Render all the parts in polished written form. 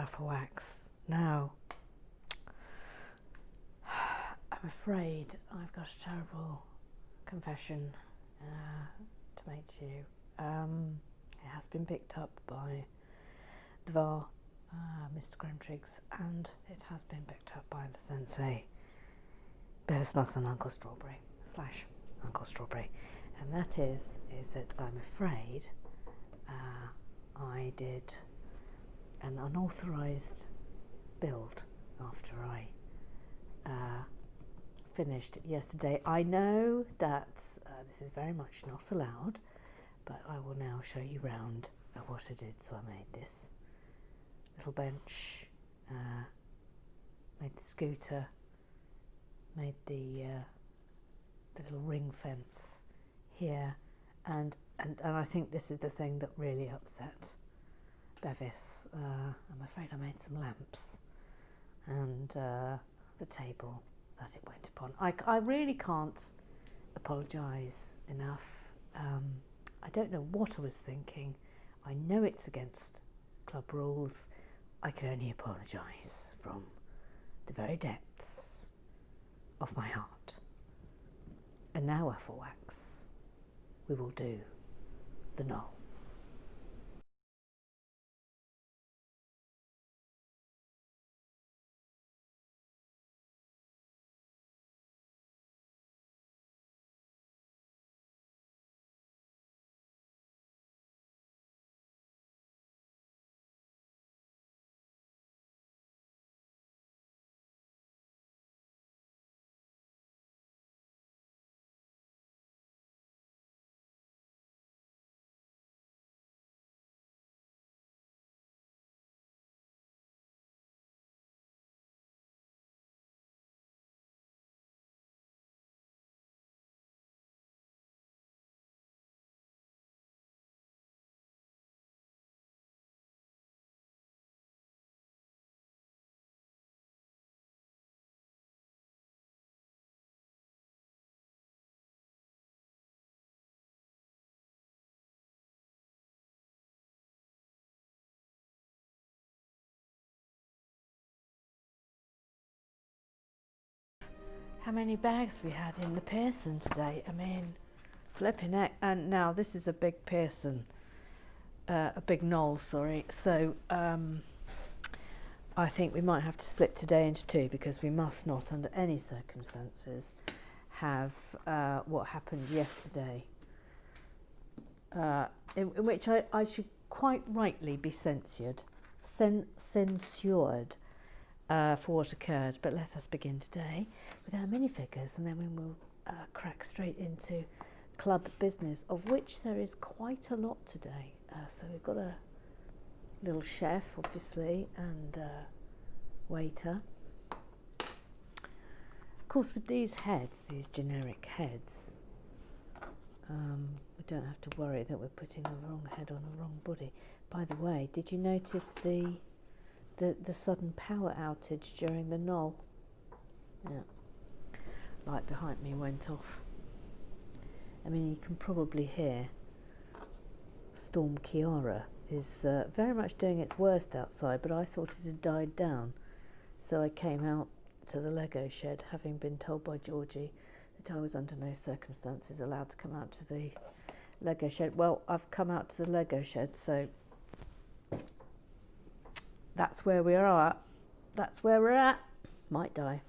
for wax. Now, I'm afraid I've got a terrible confession to make to you. It has been picked up by the VAR, Mr. Grimtriggs, and it has been picked up by the Sensei, Beavis and Uncle Strawberry / Uncle Strawberry, and that is that I'm afraid I did an unauthorised build after I finished yesterday. I know that this is very much not allowed, but I will now show you round what I did. So I made this little bench, made the scooter, made the little ring fence here, and I think this is the thing that really upset Beavis. I'm afraid I made some lamps and the table that it went upon. I really can't apologise enough. I don't know what I was thinking. I know it's against club rules. I can only apologise from the very depths of my heart. And now, for wax, we will do the knoll. How many bags we had in the Pearson today? I mean, flipping heck. And now this is a big Pearson, a big knoll, sorry. So I think we might have to split today into two, because we must not, under any circumstances, have what happened yesterday, in which I should quite rightly be censured for what occurred. But let us begin today with our minifigures, and then we will crack straight into club business, of which there is quite a lot today. So we've got a little chef, obviously, and waiter. Of course, with these heads, these generic heads, we don't have to worry that we're putting the wrong head on the wrong body. By the way, did you notice the sudden power outage during the knoll? Yeah, light behind me went off. I mean, you can probably hear Storm Kiara is very much doing its worst outside, but I thought it had died down, so I came out to the Lego shed, having been told by Georgie that I was under no circumstances allowed to come out to the Lego shed. Well, I've come out to the Lego shed, so that's where we are at. That's where we're at. Might die.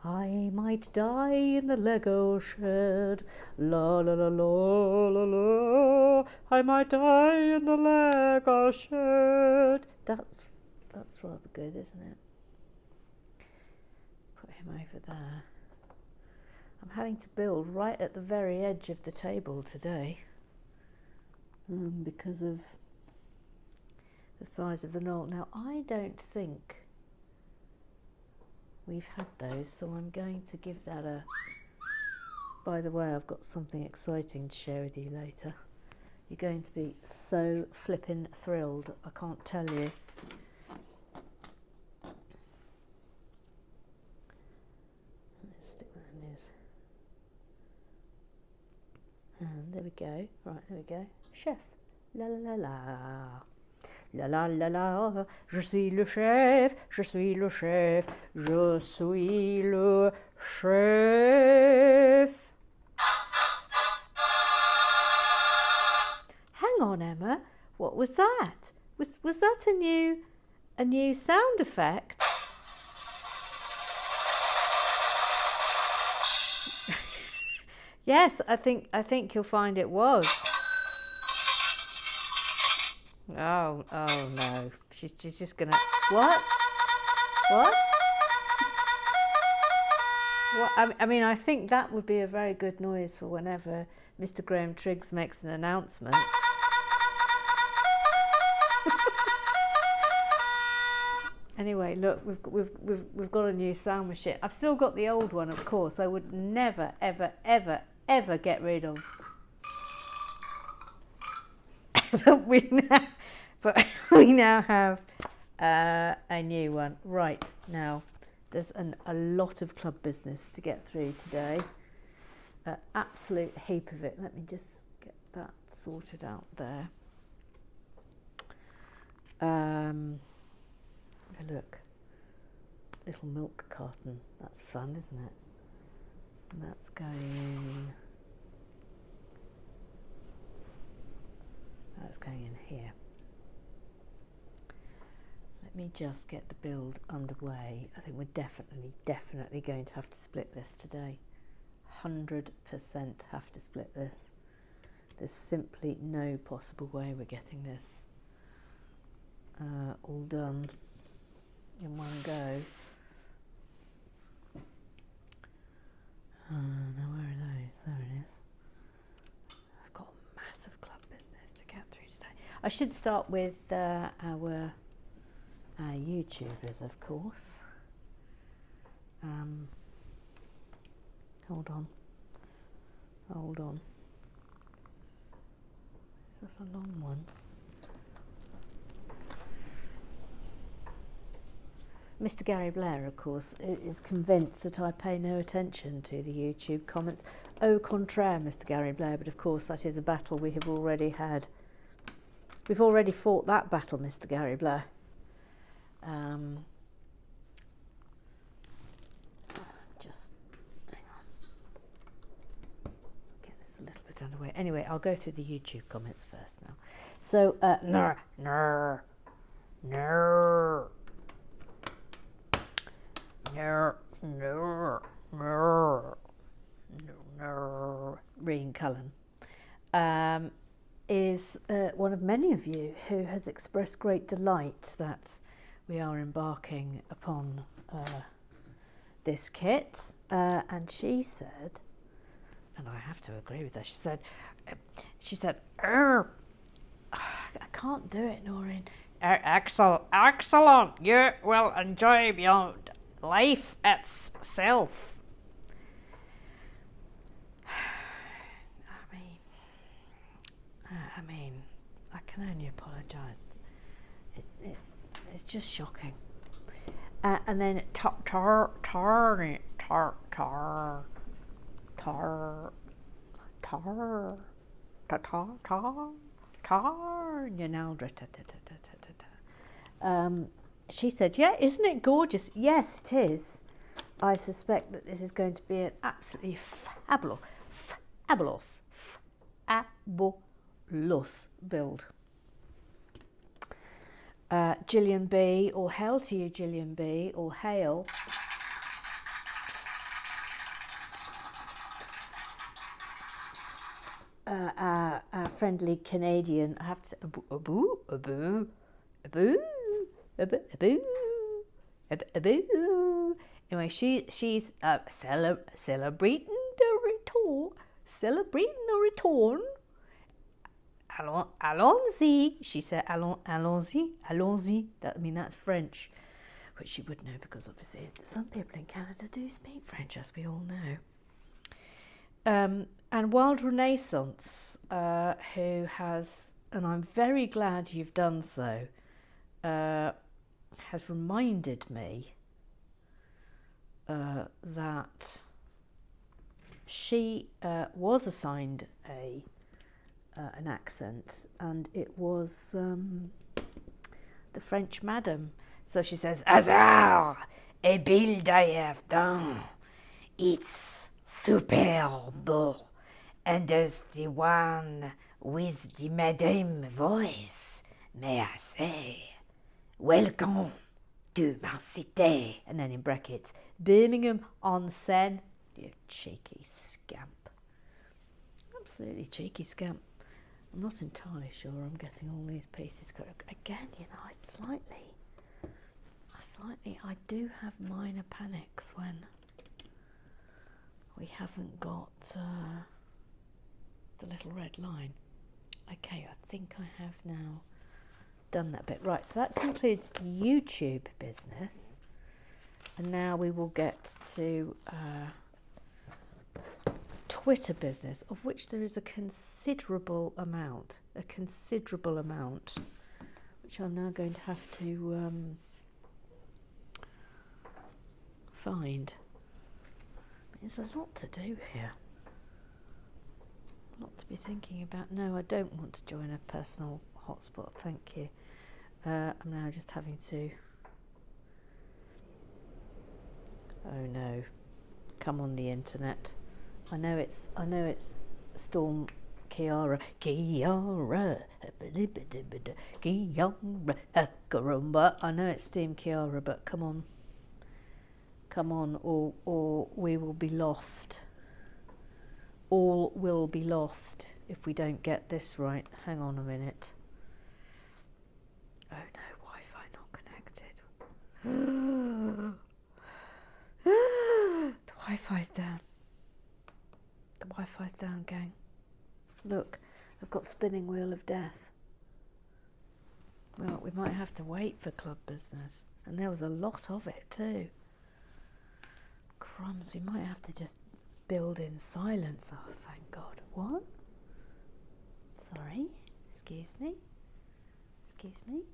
I might die in the Lego shed. La la la la la la. I might die in the Lego shed. That's rather good, isn't it? Put him over there. I'm having to build right at the very edge of the table today, because of the size of the knoll. Now, I don't think we've had those, so I'm going to give that a... By the way, I've got something exciting to share with you later. You're going to be so flippin' thrilled, I can't tell you. Let's stick that in his... And there we go. Right, there we go. Chef. La la la la. La la la la, je suis le chef, je suis le chef, je suis le chef. Hang on, Emma, what was that? Was that a new sound effect? Yes, I think you'll find it was. Oh no, she's just gonna what? What? What? I mean, I think that would be a very good noise for whenever Mr. Graham Triggs makes an announcement. Anyway, look, we've got a new sound machine. I've still got the old one, of course. I would never, ever, ever, ever get rid of. But we now have a new one. Right, now there's a lot of club business to get through today. Absolute heap of it. Let me just get that sorted out there. Look, little milk carton. That's fun, isn't it? And that's going. That's going in here. Let me just get the build underway. I think we're definitely going to have to split this today. 100% have to split this. There's simply no possible way we're getting this all done in one go. Now where are those? There it is. I've got a massive club business to get through today. I should start with our YouTubers, of course. Hold on. Is that a long one? Mr. Gary Blair, of course, is convinced that I pay no attention to the YouTube comments. Au contraire, Mr. Gary Blair, but of course that is a battle we have already had. We've already fought that battle, Mr. Gary Blair. Just hang on. Get this a little bit underway. Anyway, I'll go through the YouTube comments first now. So, no. Reen Cullen is one of many of you who has expressed great delight that we are embarking upon this kit, and she said, and I have to agree with her, she said, I can't do it, Noreen. Excellent, you will enjoy your life itself. I mean, I can only apologise. It's just shocking. And then tar, she said, yeah, isn't it gorgeous? Yes, it is. I suspect that this is going to be an absolutely fabulous build. Gillian B, or hail to you, Gillian B, or hail. Our friendly Canadian, I have to say, Anyway, she's celebrating the return. Allons-y, she said. Allons-y. That's French, which she would know because obviously some people in Canada do speak French, as we all know. And Wild Renaissance, who has, and I'm very glad you've done so, has reminded me that she was assigned an accent, and it was the French madam. So she says, "Hasard, a build I have done. It's superb. And as the one with the madame voice, may I say, welcome to my city." And then in brackets, Birmingham on Seine. You cheeky scamp. Absolutely cheeky scamp. I'm not entirely sure I'm getting all these pieces correct. Again, you know, I do have minor panics when we haven't got the little red line. Okay, I think I have now done that bit. Right, so that concludes YouTube business. And now we will get to Twitter business, of which there is a considerable amount, which I'm now going to have to find. There's a lot to do here. A lot to be thinking about. No, I don't want to join a personal hotspot, thank you. I'm now just having to... Oh no. Come on, the internet. I know it's Storm Kiara, caramba. I know it's Steam Kiara, but come on, or we will be lost. All will be lost if we don't get this right. Hang on a minute. Oh no, Wi-Fi not connected. The Wi-Fi's down. The Wi-Fi's down, gang. Look, I've got spinning wheel of death. Well, we might have to wait for club business. And there was a lot of it too. Crumbs, we might have to just build in silence. Oh, thank God. What? Sorry? Excuse me? Excuse me?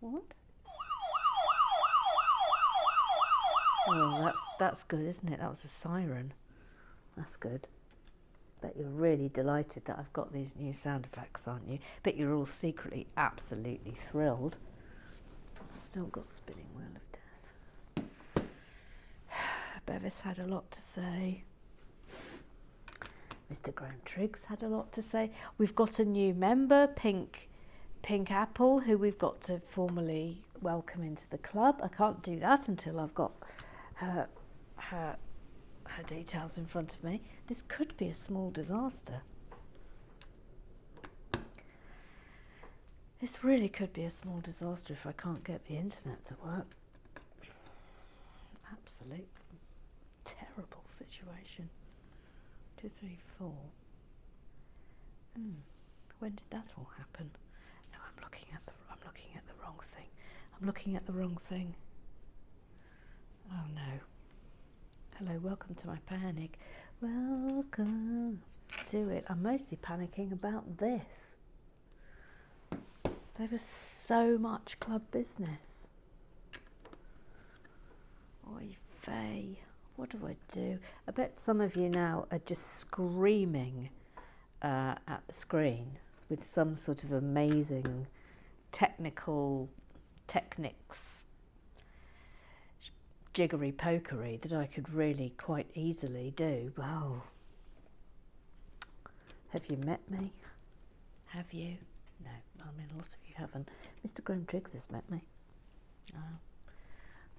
What? Oh, that's good, isn't it? That was a siren. That's good. Bet you're really delighted that I've got these new sound effects, aren't you? Bet you're all secretly absolutely thrilled. I've still got spinning wheel of death. Bevis had a lot to say. Mr. Graham Triggs had a lot to say. We've got a new member, Pink Apple, who we've got to formally welcome into the club. I can't do that until I've got her details in front of me. This could be a small disaster. This really could be a small disaster if I can't get the internet to work. Absolute terrible situation. 2, 3, 4. When did that all happen? No, I'm looking at the wrong thing. I'm looking at the wrong thing. Oh no. Hello, welcome to my panic. Welcome to it. I'm mostly panicking about this. There was so much club business. Oy vey. What do I do? I bet some of you now are just screaming at the screen with some sort of amazing techniques, jiggery pokery that I could really quite easily do. Wow. Have you met me? Have you? No, I mean a lot of you haven't. Mr. Graham Triggs has met me. I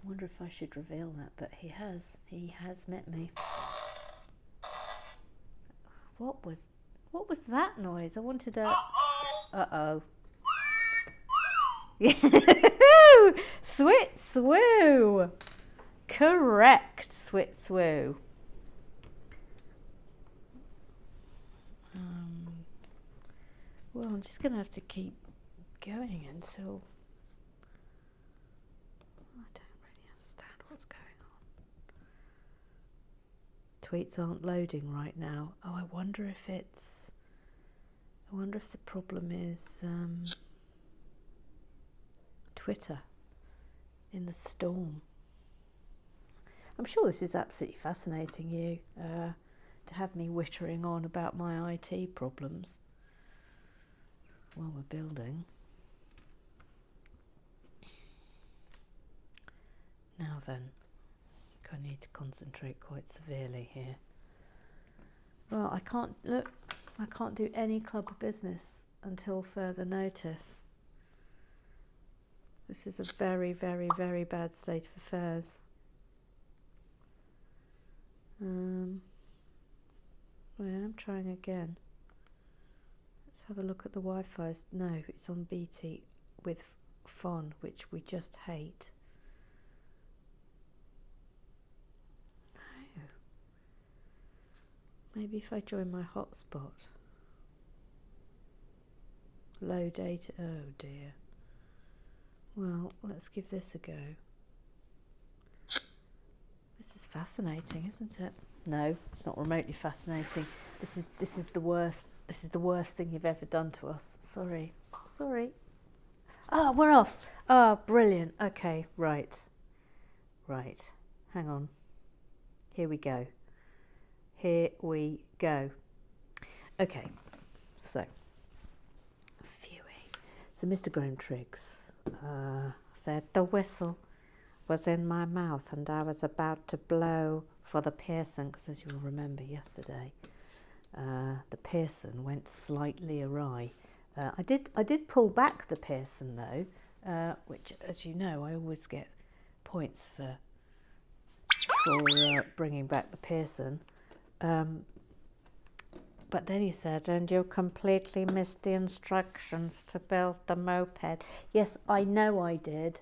wonder if I should reveal that, but he has met me. What was that noise? I wanted a... Uh-oh. Swit swoo. Correct, Swit swoo. Well, I'm just going to have to keep going until... I don't really understand what's going on. Tweets aren't loading right now. Oh, I wonder if the problem is Twitter in the storm. I'm sure this is absolutely fascinating you to have me whittering on about my IT problems while we're building. Now then, I need to concentrate quite severely here. Well, I can't do any club business until further notice. This is a very, very, very bad state of affairs. I am trying again. Let's have a look at the Wi-Fi. No, it's on BT with FON, which we just hate. No. Maybe if I join my hotspot. Low data. Oh dear. Well, let's give this a go. This is fascinating, isn't it? No, it's not remotely fascinating. This is the worst. This is the worst thing you've ever done to us. Sorry. Ah, we're off. Ah, brilliant. Okay, right. Hang on. Here we go. Okay, so Mr. Graham Triggs said the whistle was in my mouth and I was about to blow for the Parisian, because as you'll remember yesterday, the Parisian went slightly awry. I did pull back the Parisian though, which, as you know, I always get points for bringing back the Parisian. But then he said, and you completely missed the instructions to build the moped. Yes, I know I did.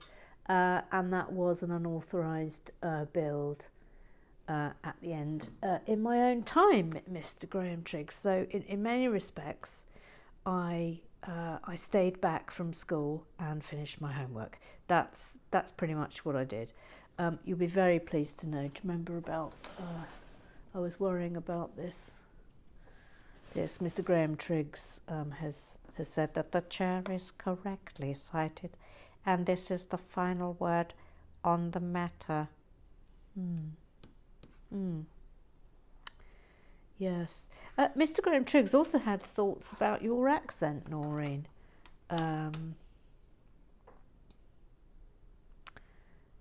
And that was an unauthorised build at the end. In my own time, Mr. Graham Triggs. So in many respects, I stayed back from school and finished my homework. That's pretty much what I did. You'll be very pleased to know. Do you remember about, I was worrying about this. Yes, Mr. Graham Triggs has said that the chair is correctly cited and this is the final word on the matter. Yes. Mr. Graham Triggs also had thoughts about your accent, Noreen.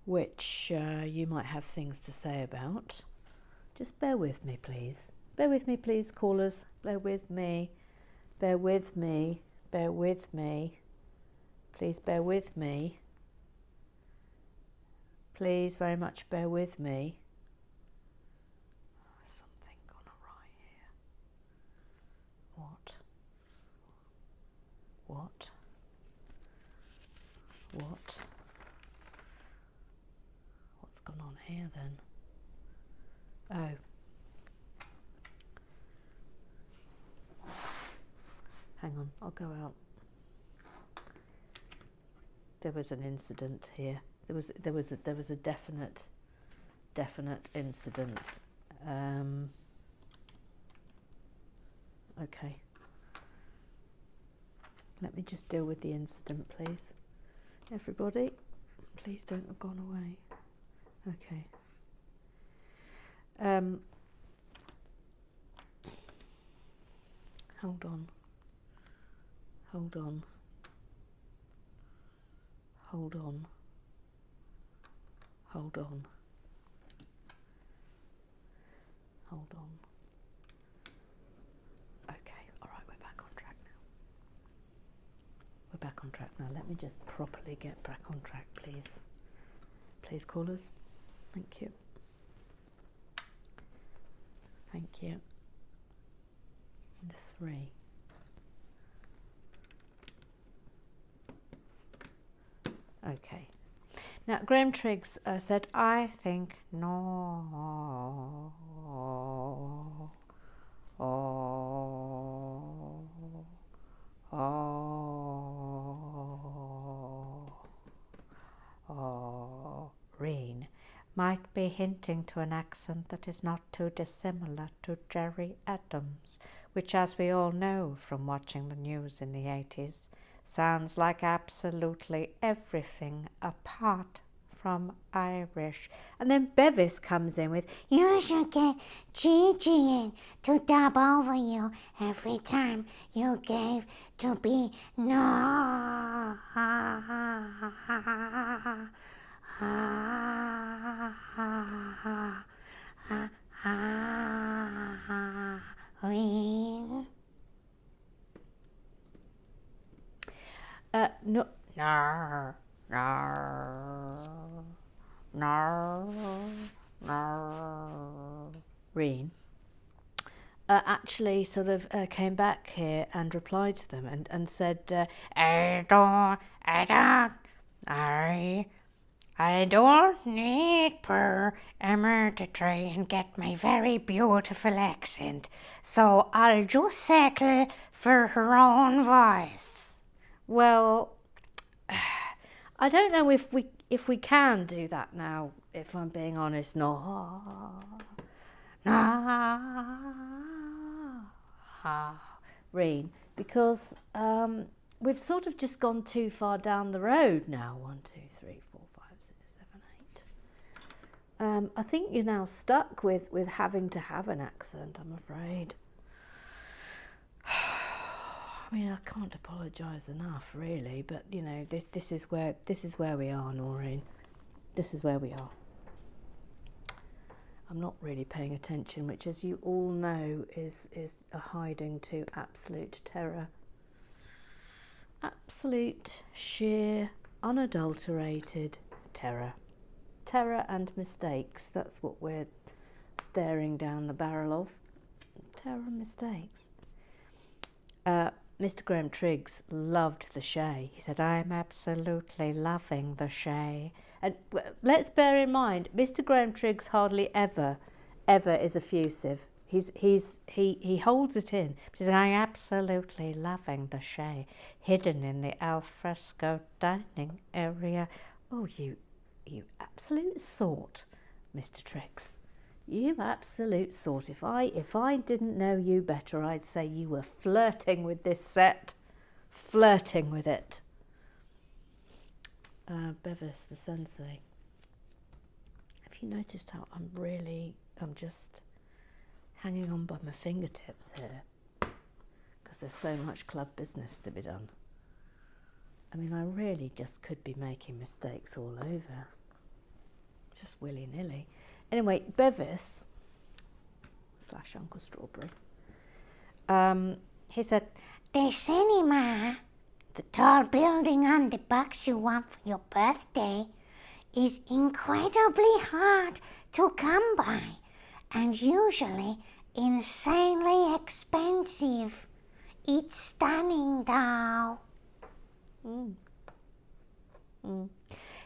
Which you might have things to say about. Just bear with me, please. Bear with me, please, callers. Bear with me. Bear with me. Bear with me. Please bear with me. Please very much bear with me. There's something gone awry here. What? What's gone on here then? Oh. Hang on, I'll go out. There was an incident here. There was a definite incident. Okay. Let me just deal with the incident, please. Everybody, please don't have gone away. Okay. Hold on. Okay, all right, we're back on track now. Let me just properly get back on track, please. Please, callers. Thank you. And 3. Okay. Now, Graham Triggs said, I think no. Reen might be hinting to an accent that is not too dissimilar to Jerry Adams, which, as we all know from watching the news in the 80s, sounds like absolutely everything apart from Irish. And then Bevis comes in with, you should get Gigi in to dub over you every time you gave to be no. No. No. No. No. No. Reen actually sort of came back here and replied to them and said, I don't need poor Emma to try and get my very beautiful accent, so I'll just settle for her own voice. Well, I don't know if we can do that now, if I'm being honest. No. Reen, because we've sort of just gone too far down the road now. 1, 2, 3, 4, 5, 6, 7, 8. I think you're now stuck with having to have an accent, I'm afraid. I mean, I can't apologise enough, really, but you know, this is where we are, Noreen. This is where we are. I'm not really paying attention, which, as you all know, is a hiding to absolute terror. Absolute, sheer, unadulterated terror. Terror and mistakes. That's what we're staring down the barrel of. Terror and mistakes. Mr. Graham Triggs loved the Shay. He said, I'm absolutely loving the Shay. And let's bear in mind, Mr. Graham Triggs hardly ever is effusive. He holds it in. He's like, I'm absolutely loving the Shay, hidden in the alfresco dining area. Oh, you absolute sort, Mr. Triggs. You absolute sort. If I didn't know you better, I'd say you were flirting with this set. Flirting with it. Bevis, the sensei. Have you noticed how I'm just hanging on by my fingertips here? Because there's so much club business to be done. I mean, I really just could be making mistakes all over. Just willy-nilly. Anyway, Bevis / Uncle Strawberry, he said, the cinema, the tall building on the box you want for your birthday, is incredibly hard to come by and usually insanely expensive. It's stunning though.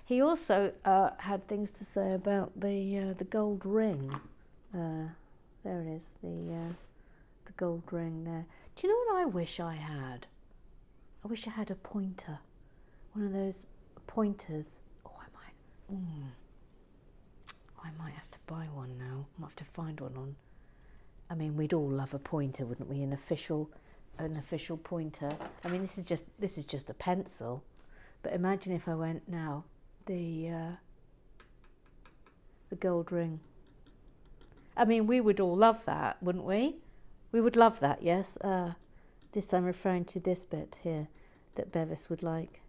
He also had things to say about the gold ring. There it is, the gold ring there. Do you know what I wish I had? I wish I had a pointer, one of those pointers. Oh, I might have to buy one now. I might have to find one on. I mean, we'd all love a pointer, wouldn't we? An official pointer. I mean, this is just a pencil, but imagine if I went now. The gold ring. I mean, we would all love that, wouldn't we? We would love that, yes. This I'm referring to this bit here that Bevis would like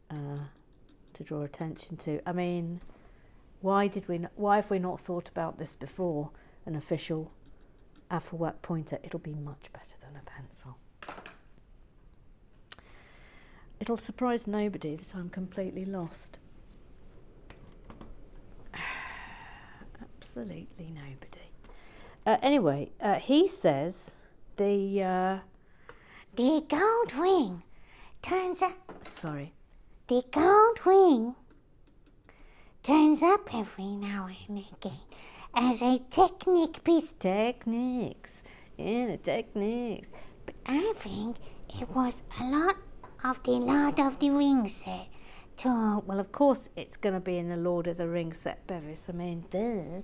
to draw attention to. I mean, why have we not thought about this before? An official alphabet pointer. It'll be much better than a pencil. It'll surprise nobody that I'm completely lost. Absolutely nobody. Anyway, he says the gold ring turns up. Sorry. The gold ring turns up every now and again as a technique piece. Techniques. But I think it was a lot of the Lord of the Rings set. Well, of course it's going to be in the Lord of the Rings set, Bevis. I mean, duh.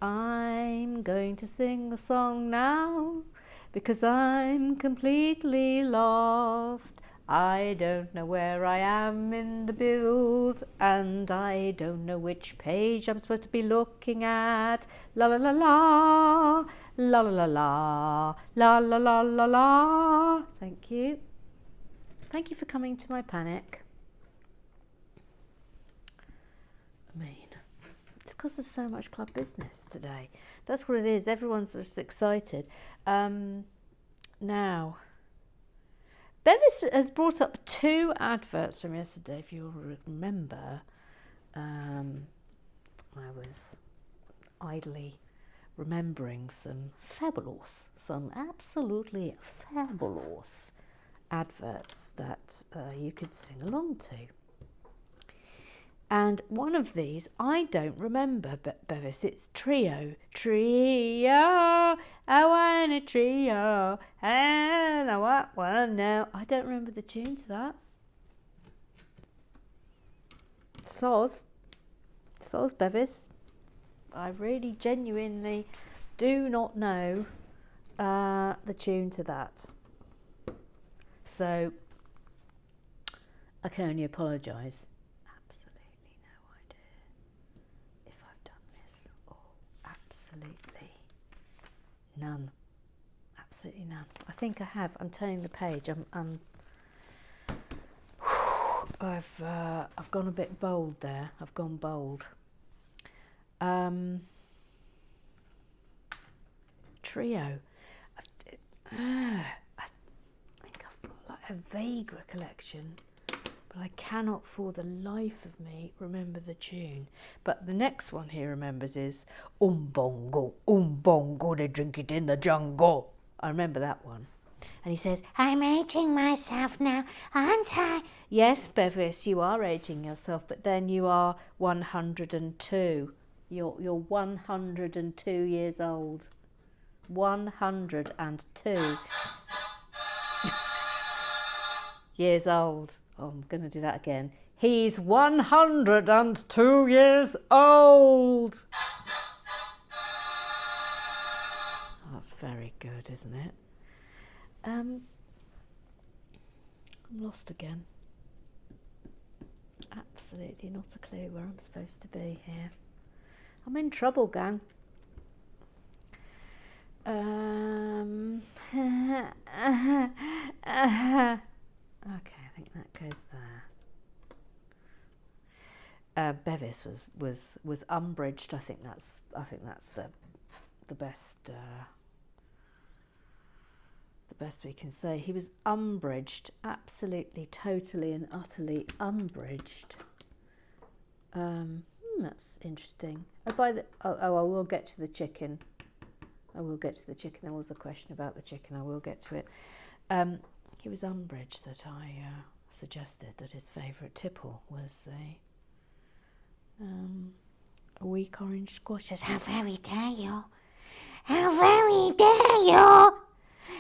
I'm going to sing a song now because I'm completely lost. I don't know where I am in the build, and I don't know which page I'm supposed to be looking at. La la la la, la la la la, la la la la la. Thank you. Thank you for coming to my panic. I mean, it's because there's so much club business today. That's what it is. Everyone's just excited. Now, Bevis has brought up 2 adverts from yesterday. If you'll remember, I was idly remembering some absolutely fabulous adverts that you could sing along to. And one of these, I don't remember, but Bevis, it's Trio. Trio, I want a trio, and I want one now. I don't remember the tune to that. Soz, Bevis. I really genuinely do not know the tune to that. So, I can only apologise. None. Absolutely none. I think I have. I'm turning the page. I've gone a bit bold there. I've gone bold. Trio. I think I've got like a vague recollection, but I cannot for the life of me remember the tune. But the next one he remembers is bongo, they drink it in the jungle. I remember that one. And he says, I'm aging myself now, aren't I? Yes, Bevis, you are aging yourself, but then you are 102. You're 102 years old. 102 years old. Oh, I'm going to do that again. He's 102 years old. Oh, that's very good, isn't it? I'm lost again. Absolutely not a clue where I'm supposed to be here. I'm in trouble, gang. Okay, I think that goes there. Bevis was umbraged. I think that's the best we can say. He was umbraged, absolutely, totally, and utterly umbraged. That's interesting. I will get to the chicken. There was a question about the chicken. I will get to it. He was umbraged that I suggested that his favourite tipple was a weak orange squash. Says, how very dare you? How very dare you?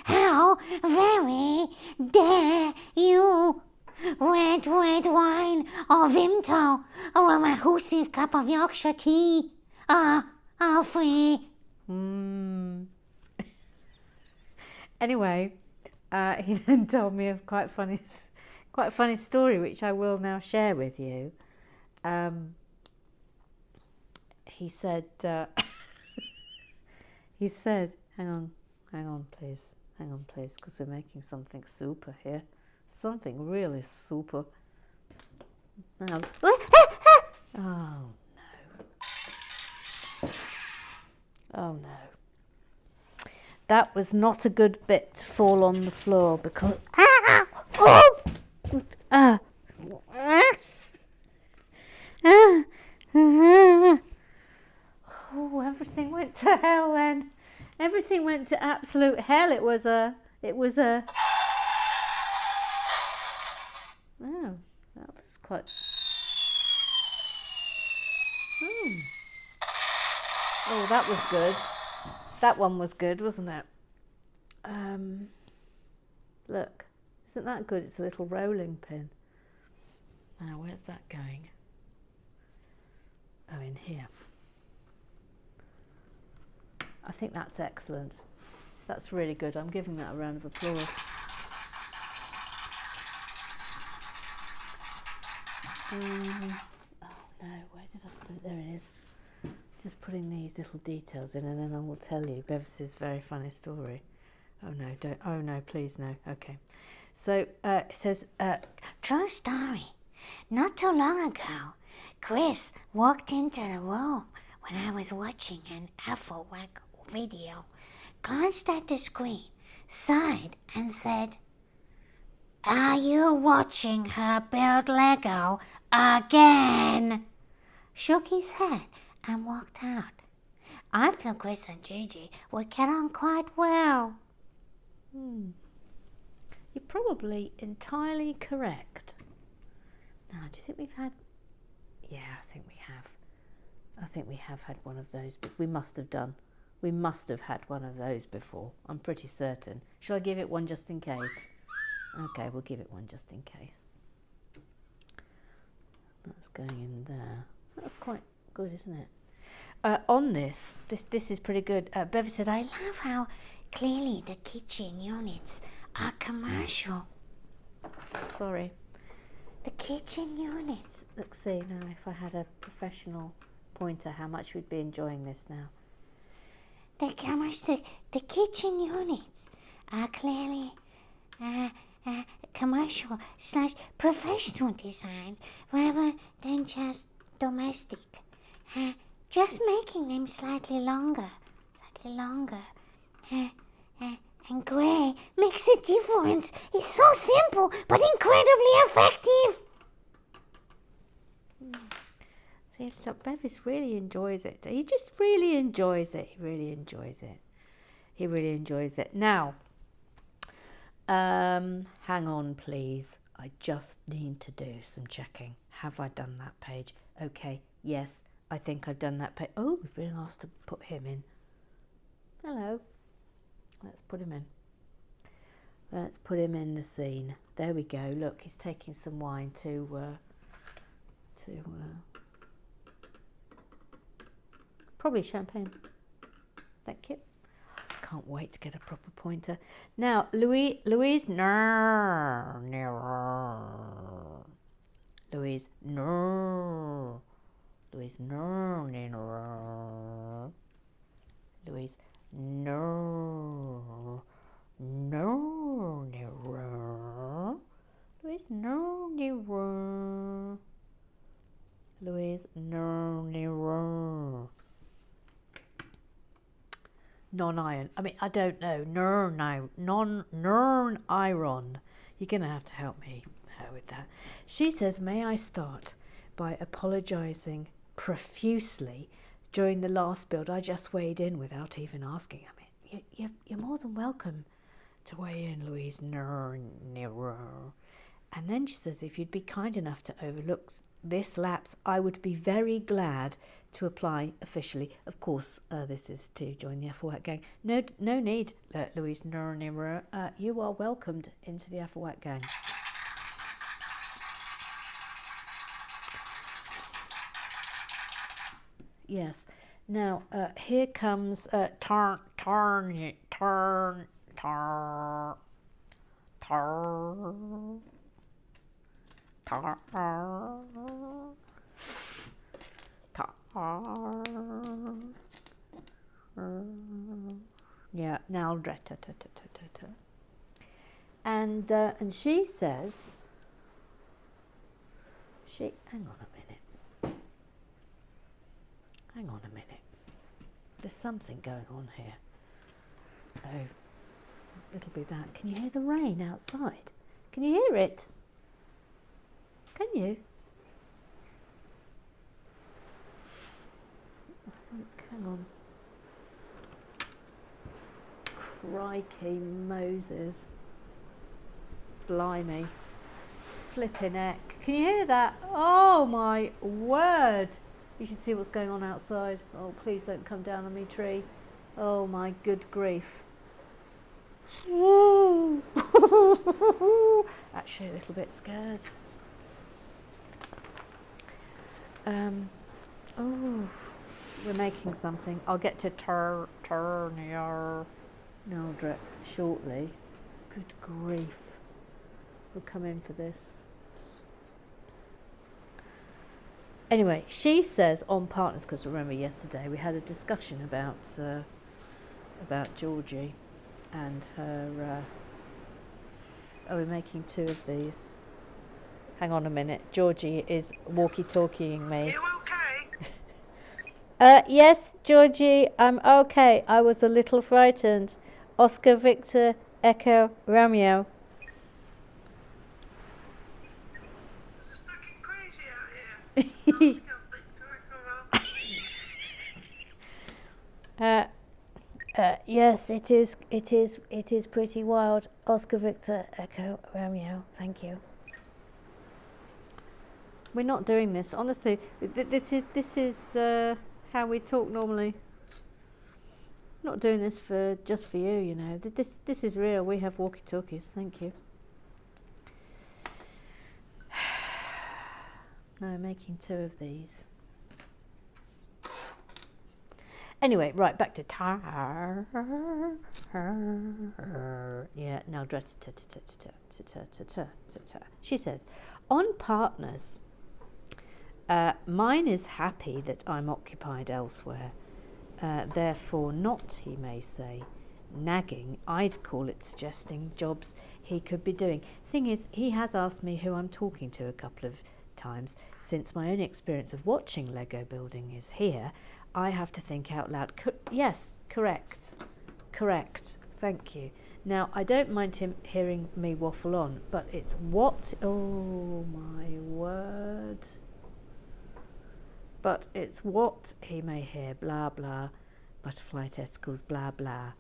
How very dare you? Red wine or Vimto or a massive cup of Yorkshire tea. Alfie. Anyway, he then told me a quite funny story, which I will now share with you. He said, hang on, please, because we're making something super here, something really super. Oh no! Oh no! That was not a good bit to fall on the floor because everything went to hell then. Everything went to absolute hell. It was a oh, that was quite oh, that was good. That one was good, wasn't it? Look, isn't that good? It's a little rolling pin. Now, where's that going? Oh, in here. I think that's excellent. That's really good. I'm giving that a round of applause. Oh no, where did I put it? There it is. Just putting these little details in, and then I will tell you Bevis's very funny story. Oh no, don't. Oh no, please no. Okay. So it says, true story. Not too long ago, Chris walked into the room when I was watching an Afrowack video, glanced at the screen, sighed, and said, "Are you watching her build Lego again?" Shook his head and walked out. I feel Chris and Gigi would get on quite well. You're probably entirely correct. Now, do you think we've had... Yeah, I think we have. I think we have had one of those, but we must have done. We must have had one of those before. I'm pretty certain. Shall I give it one just in case? Okay, we'll give it one just in case. That's going in there. That's quite good, isn't it? On this is pretty good. Bev said, I love how clearly the kitchen units are commercial. Sorry. The kitchen units. Look, see now if I had a professional pointer, how much we'd be enjoying this now. The kitchen units are clearly commercial / professional design rather than just domestic. Just making them slightly longer, and grey makes a difference. It's so simple but incredibly effective. See, look, Bevis really enjoys it. He just really enjoys it. He really enjoys it. He really enjoys it. Now, hang on, please. I just need to do some checking. Have I done that page? Okay, yes, I think I've done that page. Oh, we've been asked to put him in. Hello. Let's put him in. Let's put him in the scene. There we go. Look, he's taking some wine to probably champagne. Thank you. Can't wait to get a proper pointer. Now, Louise, no, Louise, no, Louise, no, Louise, no, Louise, no, Louise, no, non-iron. I mean, I don't know. Non-iron. You're going to have to help me with that. She says, may I start by apologising profusely during the last build? I just weighed in without even asking. I mean, you're more than welcome to weigh in, Louise. And then she says, if you'd be kind enough to overlook this lapse, I would be very glad to apply officially. Of course, this is to join the Afrowack gang. No need, Louise. You are welcomed into the Afrowack gang. Yes. Now, here comes turn. Yeah, now and she says, hang on a minute, there's something going on here. Oh, it'll be that. Can you hear the rain outside? Can you hear it? Can you? I think, hang on. Crikey Moses. Blimey. Flipping heck. Can you hear that? Oh my word. You should see what's going on outside. Oh, please don't come down on me, tree. Oh my good grief. Actually a little bit scared. Oh, we're making something. I'll get to Naldrip shortly. Good grief. We'll come in for this. Anyway, she says on Partners, because remember yesterday we had a discussion about Georgie and her. We're making 2 of these. Hang on a minute. Georgie is walkie-talkieing me. Are you okay? Yes, Georgie, I'm okay. I was a little frightened. Oscar Victor Echo Romeo. This is fucking crazy out here. Oscar Victor Echo Romeo. Yes, it is. It is pretty wild. Oscar Victor Echo Romeo. Thank you. We're not doing this, honestly. This is how we talk normally. Not doing this just for you, you know. This is real. We have walkie-talkies. Thank you. No, making 2 of these. Anyway, right, back to tar. Yeah, now she says, on Partners, mine is happy that I'm occupied elsewhere. Therefore not, he may say, nagging. I'd call it suggesting jobs he could be doing. Thing is, he has asked me who I'm talking to a couple of times. Since my own experience of watching Lego building is here, I have to think out loud. Yes, correct. Thank you. Now, I don't mind him hearing me waffle on, but it's what? Oh, my word. But it's what he may hear, blah, blah, butterfly testicles, blah, blah,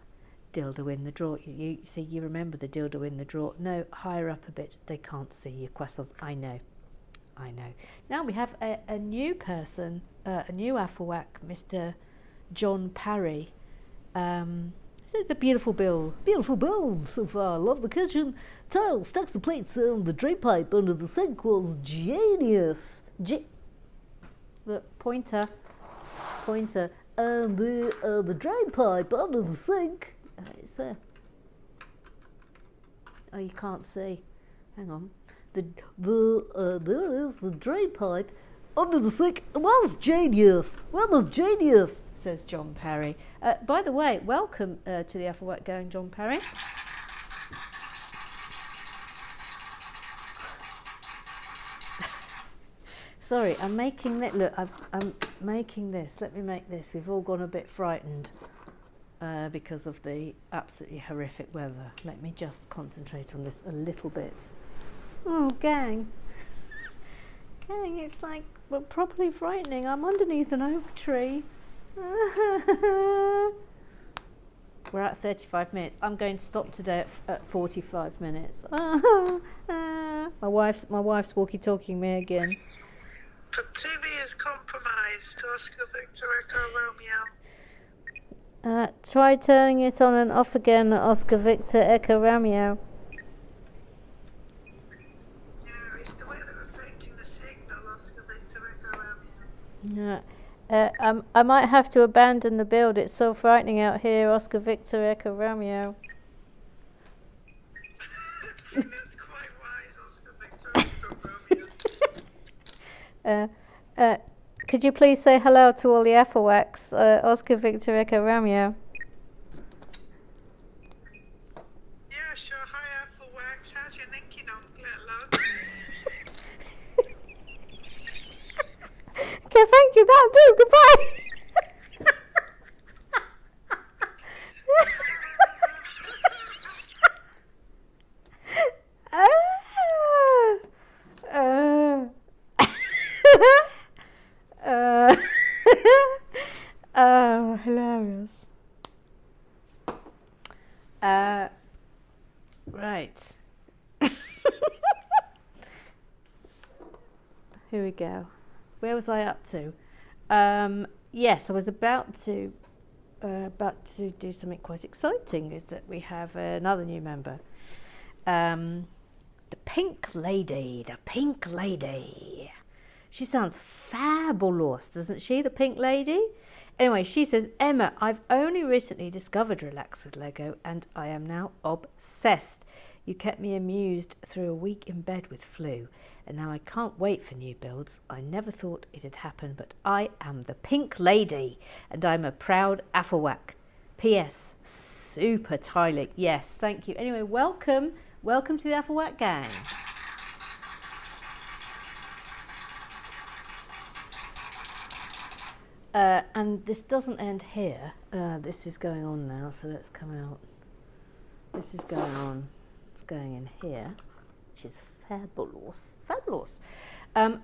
dildo in the drawer. You see, you remember the dildo in the drawer. No, higher up a bit, they can't see your croissants. I know. Now we have a new person, a new Afflewack, Mr. John Parry. So it's a beautiful build. Beautiful build so far. Love the kitchen tile, stacks of plates, and the drain pipe under the sink was genius. The pointer, and the drain pipe under the sink. It's there. Oh, you can't see. Hang on. There it is. The drain pipe under the sink was genius. That was genius, says John Parry. By the way, welcome to the Afflewack Going, John Parry. Sorry, I'm making that. Look, I'm making this. Let me make this. We've all gone a bit frightened because of the absolutely horrific weather. Let me just concentrate on this a little bit. Oh, gang, it's like, well, properly frightening. I'm underneath an oak tree. We're at 35 minutes. I'm going to stop today at 45 minutes. My wife's walkie-talking me again. The TV is compromised. Oscar Victor Echo Romeo. Try turning it on and off again, Oscar Victor Echo Romeo. I might have to abandon the build. It's so frightening out here, Oscar Victor Echo Romeo. That's quite wise, Oscar Victor Echo Romeo. Could you please say hello to all the Afflewacks, Oscar Victor Echo Romeo? Yeah, sure. Hi, Afflewax. How's your ninky nonk, little lug? Okay, thank you. That'll do. Goodbye. Oh, hilarious. Right. Here we go. Where was I up to? Yes, I was about to do something quite exciting. Is that we have another new member, the Pink Lady. The Pink Lady. She sounds fabulous, doesn't she? The Pink Lady. Anyway, she says, Emma, I've only recently discovered Relax with Lego, and I am now obsessed. You kept me amused through a week in bed with flu, and now I can't wait for new builds. I never thought it'd happen, but I am the Pink Lady, and I'm a proud Afflewack. P.S. Super Tylic. Yes, thank you. Anyway, welcome to the Afflewack gang. And this doesn't end here. This is going on now, so let's come out. This is going on. It's going in here, which is fabulous. Fabulous.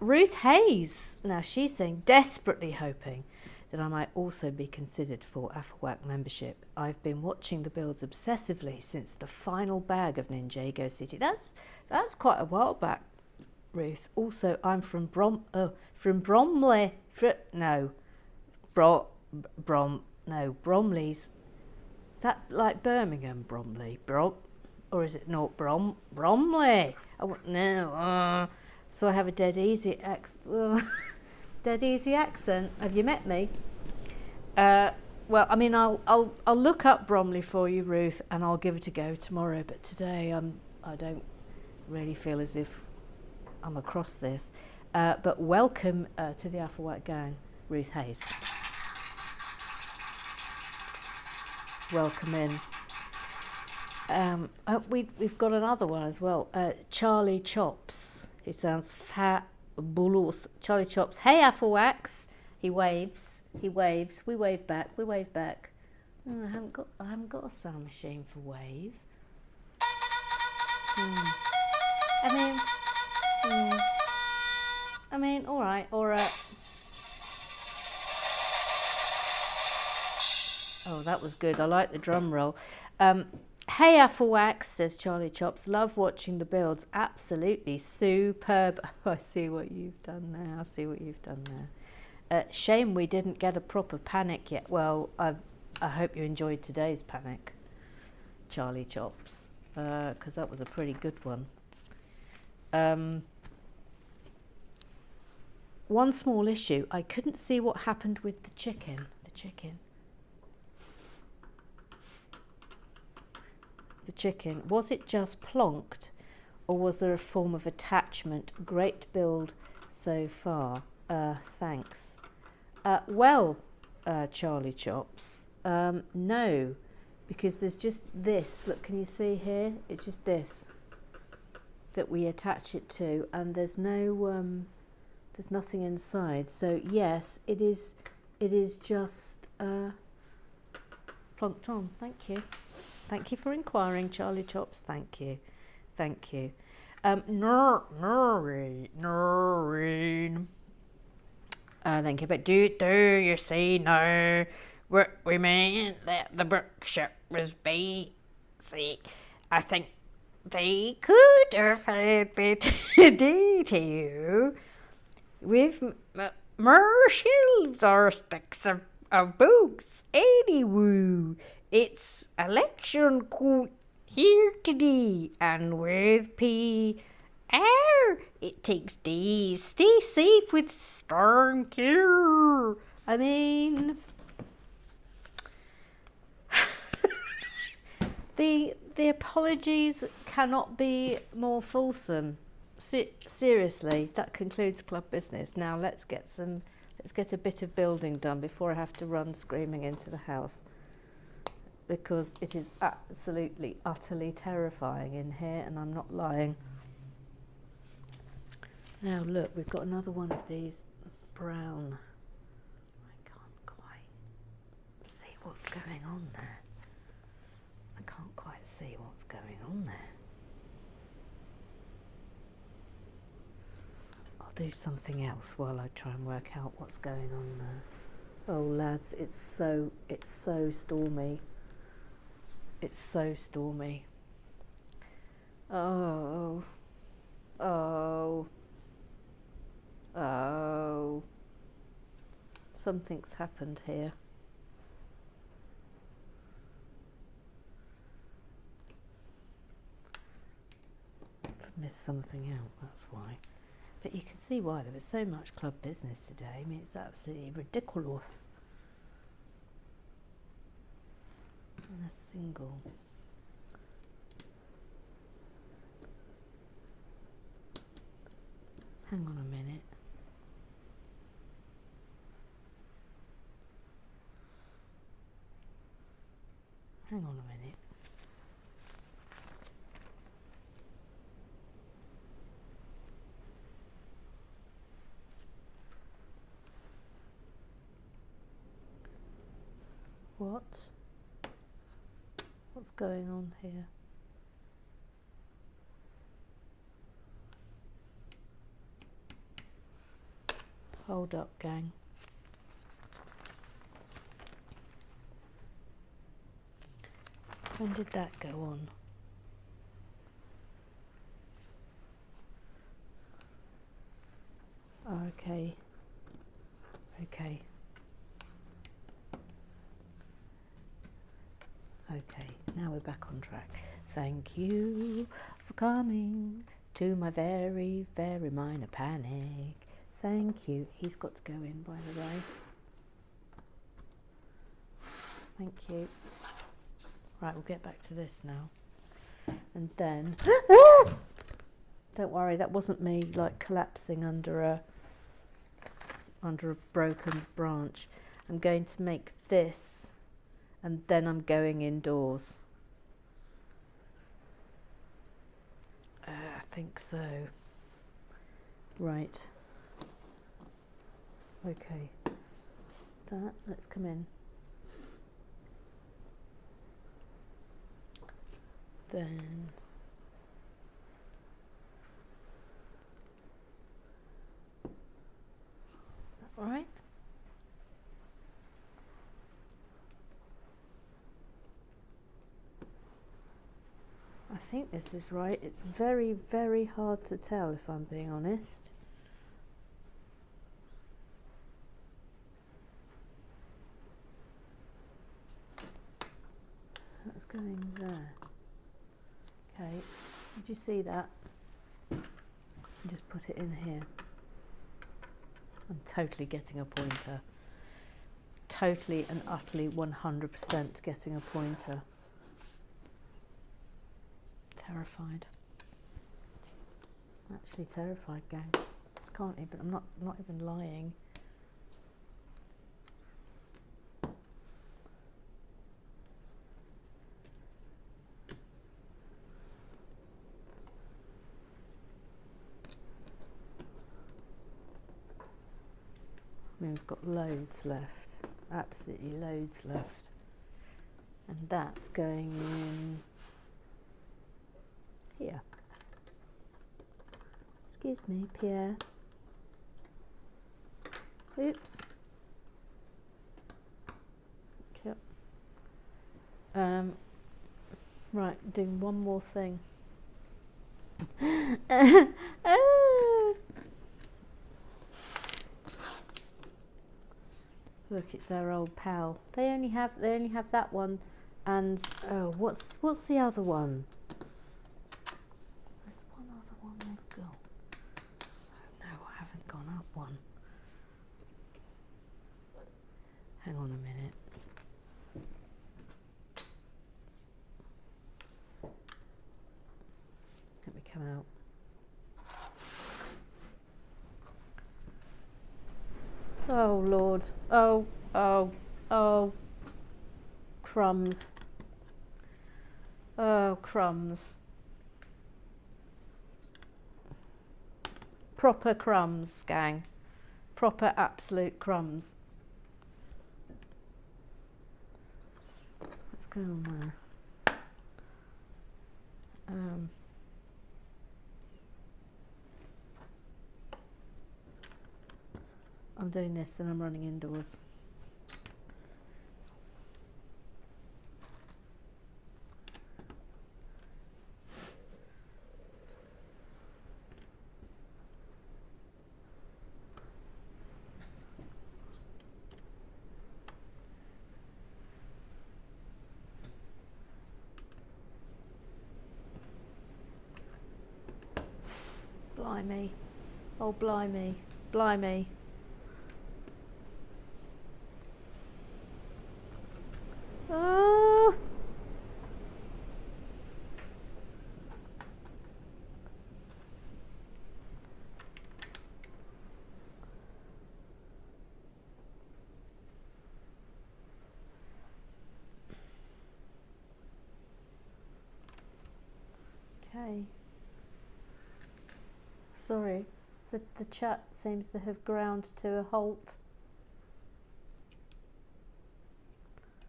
Ruth Hayes. Now she's saying, desperately hoping that I might also be considered for Afflewack membership. I've been watching the builds obsessively since the final bag of Ninjago City. That's quite a while back, Ruth. Also, I'm from Bromley. Bromley's. Is that like Birmingham, Bromley? Or is it not Bromley? No. So I have a dead easy accent. Have you met me? Well, I mean, I'll look up Bromley for you, Ruth, and I'll give it a go tomorrow. But today, I don't really feel as if I'm across this. But welcome to the Afflewack gang, Ruth Hayes. Welcome in. We've got another one as well. Charlie Chops. He sounds fabulous. Charlie Chops. Hey, Afflewacks. He waves. We wave back. Oh, I haven't got a sound machine for wave. I mean, all right. Oh, that was good. I like the drum roll. Hey, Afflewax, says Charlie Chops. Love watching the builds. Absolutely superb. Oh, I see what you've done there. Shame we didn't get a proper panic yet. Well, I hope you enjoyed today's panic, Charlie Chops, because that was a pretty good one. One small issue. I couldn't see what happened with the chicken. Was it just plonked, or was there a form of attachment? Great build so far. Thanks. Charlie Chops, no, because there's just this. Look, can you see here? It's just this that we attach it to, and there's there's nothing inside. So yes, it is just plonked on. Thank you for inquiring, Charlie Chops. Thank you. Noreen. Thank you. But do you see now what we mean that the workshop was basic? I think they could have had better detail with more shelves or stacks of books. Anyway, it's election quote here today, and with PR, it takes days. Stay safe with strong care. I mean, the apologies cannot be more fulsome. Seriously, that concludes club business. Now let's get a bit of building done before I have to run screaming into the house, because it is absolutely, utterly terrifying in here, and I'm not lying. Now look, we've got another one of these brown. I can't quite see what's going on there. I'll do something else while I try and work out what's going on there. Oh lads, it's so stormy. It's so stormy. Oh. Something's happened here. I've missed something out, that's why. But you can see why. There was so much club business today. I mean, it's absolutely ridiculous. And a single. Hang on a minute. Hang on a minute. What? What's going on here? Hold up, gang. When did that go on? Oh, okay. Okay. Okay, now we're back on track. Thank you for coming to my very, very minor panic. Thank you. He's got to go in, by the way. Thank you. Right, we'll get back to this now. And then... Don't worry, that wasn't me, like, collapsing under a broken branch. I'm going to make this, and then I'm going indoors. I think so. Right. Okay. Let's come in. Then all right. I think this is right. It's very, very hard to tell, if I'm being honest. That's going there. Okay, did you see that? Just put it in here. I'm totally getting a pointer. Totally and utterly 100% getting a pointer. Terrified. Actually terrified, gang. Can't even, I'm not even lying. I mean, we've got loads left, absolutely loads left. And that's going in here. Excuse me, Pierre. Oops. Okay. Right, doing one more thing. Look, it's our old pal. They only have that one, and oh, what's the other one? There's one other one they've got. Oh no, I haven't gone up one. Hang on a minute. Let me come out. Oh Lord, oh, crumbs. Oh, crumbs. Proper crumbs, gang. Proper absolute crumbs. What's going on there? I'm doing this, then I'm running indoors. Blimey. Oh, blimey. Blimey. Oh. Okay. Sorry, the chat seems to have ground to a halt.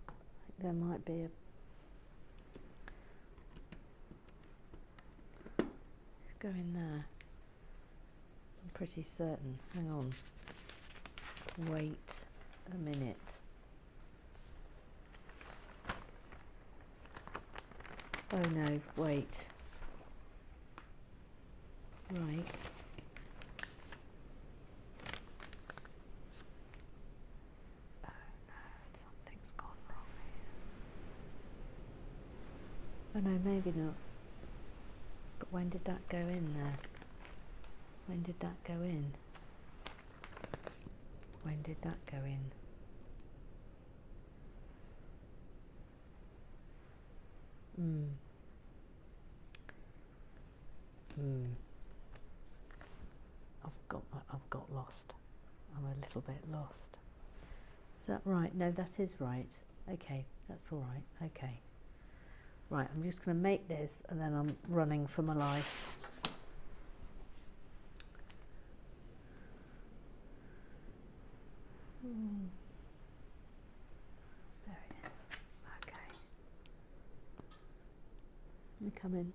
I think there might be a... Let's go in there. I'm pretty certain. Hang on. Wait a minute. Oh no, wait. Right. Oh no, something's gone wrong here. Oh no, maybe not. But when did that go in there? When did that go in? When did that go in? I've got lost. I'm a little bit lost. Is that right? No, that is right. Okay, that's all right. Okay. Right, I'm just going to make this and then I'm running for my life. There it is. Okay. Let me come in.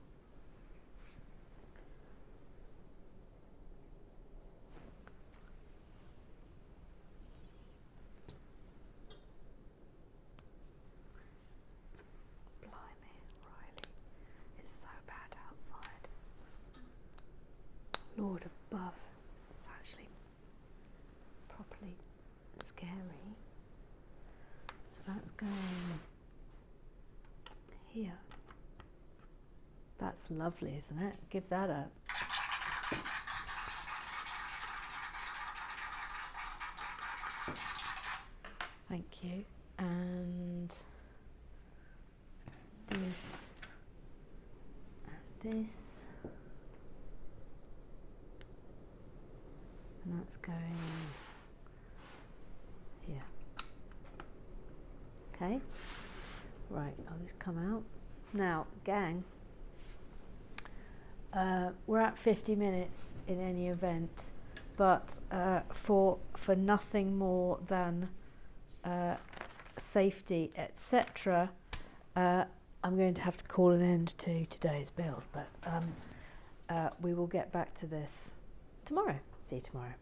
Blimey, Riley. It's so bad outside. Lord above. It's actually properly scary. So that's going here. That's lovely, isn't it? Give that up. Thank you. And this and this. And that's going here. Okay. Right, I'll just come out. Now, gang, we're at 50 minutes in any event, but for nothing more than safety, etc., I'm going to have to call an end to today's build, but we will get back to this tomorrow. See you tomorrow.